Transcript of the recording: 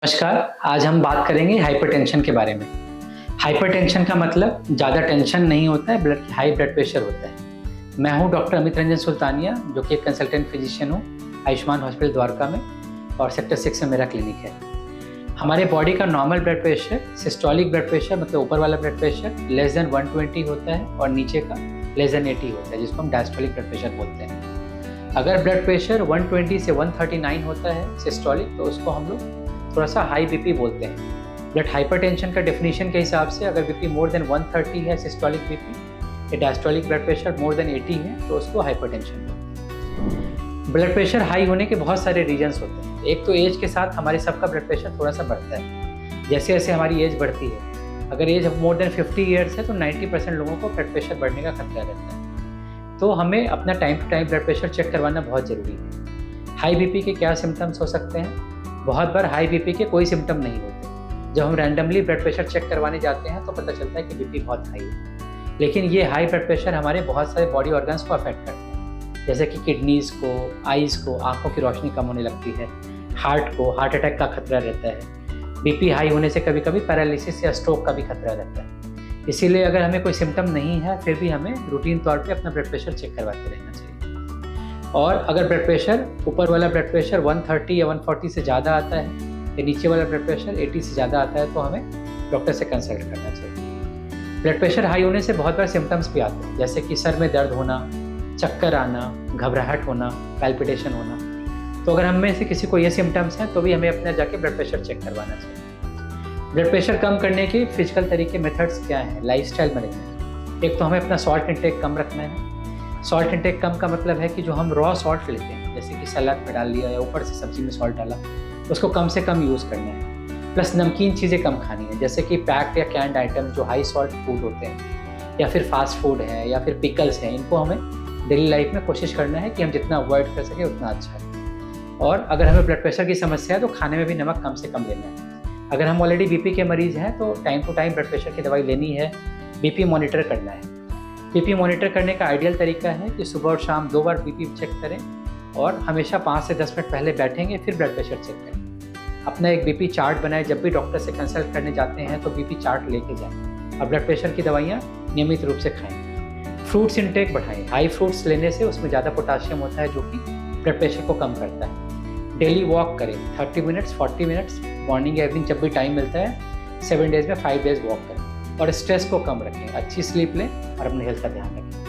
नमस्कार। आज हम बात करेंगे हाइपरटेंशन के बारे में। हाइपरटेंशन का मतलब ज़्यादा टेंशन नहीं होता है, बल्कि हाई ब्लड प्रेशर होता है। मैं हूं डॉक्टर अमित रंजन सुल्तानिया, जो कि एक कंसल्टेंट फिजिशियन हूं आयुष्मान हॉस्पिटल द्वारका में, और सेक्टर 6 में मेरा क्लिनिक है। हमारे बॉडी का normal blood pressure, systolic blood pressure मतलब ऊपर वाला ब्लड प्रेशर लेस देन 120 होता है, और नीचे का लेस देन 80 होता है, जिसको हम डायस्टोलिक ब्लड प्रेशर बोलते हैं। अगर ब्लड प्रेशर 120 से 139 होता है सिस्टोलिक, तो उसको हम लोग थोड़ा सा हाई बीपी बोलते हैं। ब्लड हाइपरटेंशन का डेफिनेशन के हिसाब से अगर बीपी मोर देन 130 है सिस्टोलिक बीपी, या diastolic blood pressure more than 80 है, तो उसको हाइपरटेंशन बोलते हैं। ब्लड प्रेशर हाई होने के बहुत सारे रीजंस होते हैं। एक तो एज के साथ हमारे सबका ब्लड प्रेशर थोड़ा सा बढ़ता है। जैसे जैसे हमारी एज बढ़ती है, अगर एज मोर देन 50 ईयर्स है तो 90% लोगों को ब्लड प्रेशर बढ़ने का खतरा रहता है। तो हमें अपना time to time blood pressure check करवाना बहुत ज़रूरी है। हाई बीपी के क्या सिम्टम्स हो सकते हैं? बहुत बार हाई बीपी के कोई सिम्टम नहीं होते। जब हम रैंडमली ब्लड प्रेशर चेक करवाने जाते हैं तो पता चलता है कि बीपी बहुत हाई है। लेकिन ये हाई ब्लड प्रेशर हमारे बहुत सारे बॉडी ऑर्गन्स को अफेक्ट करते हैं, जैसे कि किडनीज़ को, आइज़ को, आँखों की रोशनी कम होने लगती है, हार्ट को हार्ट अटैक का खतरा रहता है। बीपी हाई होने से कभी कभी पैरालिसिस या स्ट्रोक का भी खतरा रहता है। इसीलिए अगर हमें कोई सिम्टम नहीं है, फिर भी हमें रूटीन तौर पे अपना ब्लड प्रेशर चेक करवाते रहना चाहिए। और अगर ब्लड प्रेशर ऊपर वाला ब्लड प्रेशर 130 या 140 से ज़्यादा आता है, या नीचे वाला ब्लड प्रेशर 80 से ज़्यादा आता है, तो हमें डॉक्टर से कंसल्ट करना चाहिए। ब्लड प्रेशर हाई होने से बहुत बार सिम्टम्स भी आते हैं, जैसे कि सर में दर्द होना, चक्कर आना, घबराहट होना, पैल्पिटेशन होना। तो अगर हम में से किसी को ये सिम्टम्स हैं तो भी हमें अपना जाके ब्लड प्रेशर चेक करवाना चाहिए। ब्लड प्रेशर कम करने के फिजिकल तरीके, मेथड्स क्या हैं? Lifestyle management. एक तो हमें अपना सॉल्ट इंटेक कम रखना है। सॉल्ट इंटेक कम का मतलब है कि जो हम रॉ सॉल्ट लेते हैं, जैसे कि सलाद में डाल दिया या ऊपर से सब्जी में सॉल्ट डाला, उसको कम से कम यूज़ करना है। प्लस नमकीन चीज़ें कम खानी है, जैसे कि पैक्ड या कैंड आइटम जो हाई सॉल्ट फूड होते हैं, या फिर फास्ट फूड है, या फिर पिकल्स हैं। इनको हमें डेली लाइफ में कोशिश करना है कि हम जितना अवॉइड कर सकें उतना अच्छा है। और अगर हमें ब्लड प्रेशर की समस्या है तो खाने में भी नमक कम से कम लेना है। अगर हम ऑलरेडी बीपी के मरीज़ हैं तो time to time blood pressure की दवाई लेनी है, बीपी मॉनिटर करना है। बीपी मॉनिटर करने का आइडियल तरीका है कि सुबह और शाम 2 बार बीपी चेक करें, और हमेशा 5 से 10 मिनट पहले बैठेंगे, फिर ब्लड प्रेशर चेक करें। अपना एक बीपी चार्ट बनाएं। जब भी डॉक्टर से कंसल्ट करने जाते हैं तो बीपी चार्ट लेके जाएं, और ब्लड प्रेशर की दवाइयाँ नियमित रूप से खाएं। फ्रूट्स इंटेक बढ़ाएं। हाई फ्रूट्स लेने से उसमें ज़्यादा पोटाशियम होता है, जो कि ब्लड प्रेशर को कम करता है। डेली वॉक करें, 30 मिनट्स 40 मिनट्स मॉर्निंग या इवनिंग, जब भी टाइम मिलता है। 7 डेज़ में 5 डेज़ वॉक करें, और स्ट्रेस को कम रखें। अच्छी स्लीप लें और अपने हेल्थ का ध्यान रखें।